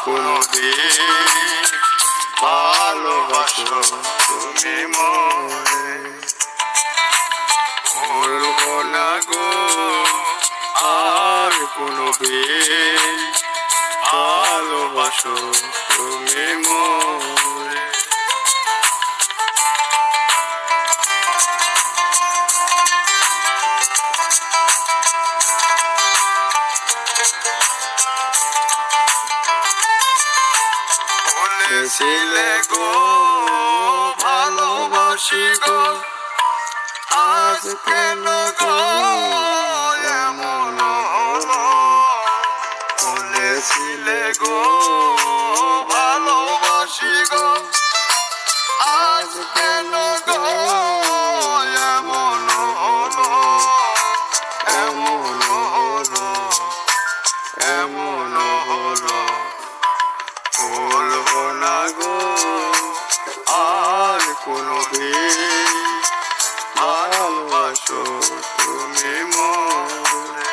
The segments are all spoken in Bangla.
কোনদিন ভালোবাসো তুমি মনে ভুলবো না গো আর কোনদিন ভালোবাসো তুমি মনে বলেছিলে গো ভালোবাসি গো আজ কেন গো এমন হলো বলেছিলে গো ভালোবাসি গো আজ কেন গো এমন হলো এমন হলো এমন হলো বলবো না গো আর কোনদিন ভালোবাসো তুমি মনে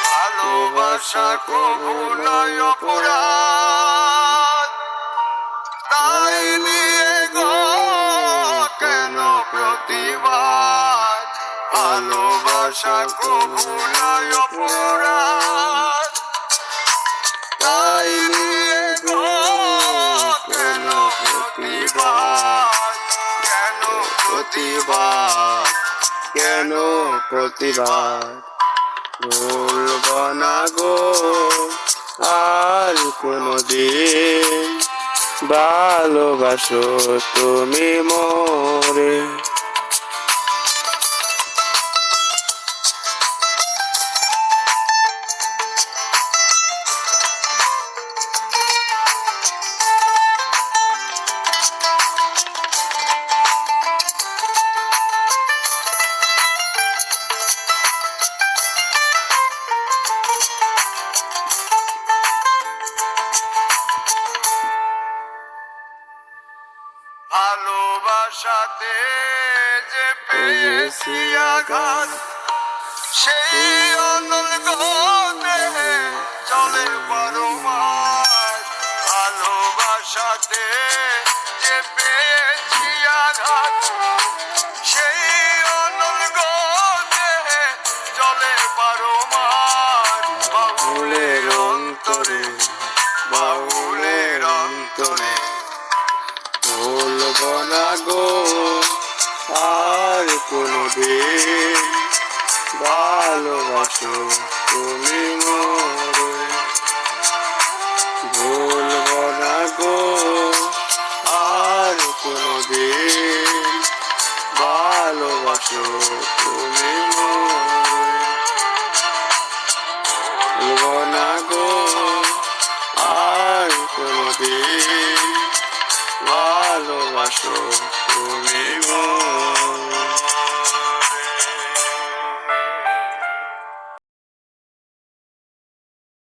ভালোবাসা কবু নয় অপরাধ তাই নিয়ে গো কেন প্রতিবাদ ভালোবাসা কবু নয় অপরাধ তাই নিয়ে গো কেন প্রতিবাদ কেন প্রতিবাদ কেন প্রতিবাদ ভুলবো না গো আর কোনদিন ভালোবাসো তুমি মোরে ভালোবাসাতে যে পেয়েছি আঘাত সেই অনল গতে চলে বারো মাস ভালোবাসাতে যে পেয়েছি আঘাত সেই অনল গতে চলে বারো মাস বাউলের অন্তরে বাউলের অন্তরে ভুলবো না গো আর কোনদিন ভালোবাসো তুমি মোরে ভুলবো না গো আর কোনদিন ভালোবাসো তুমি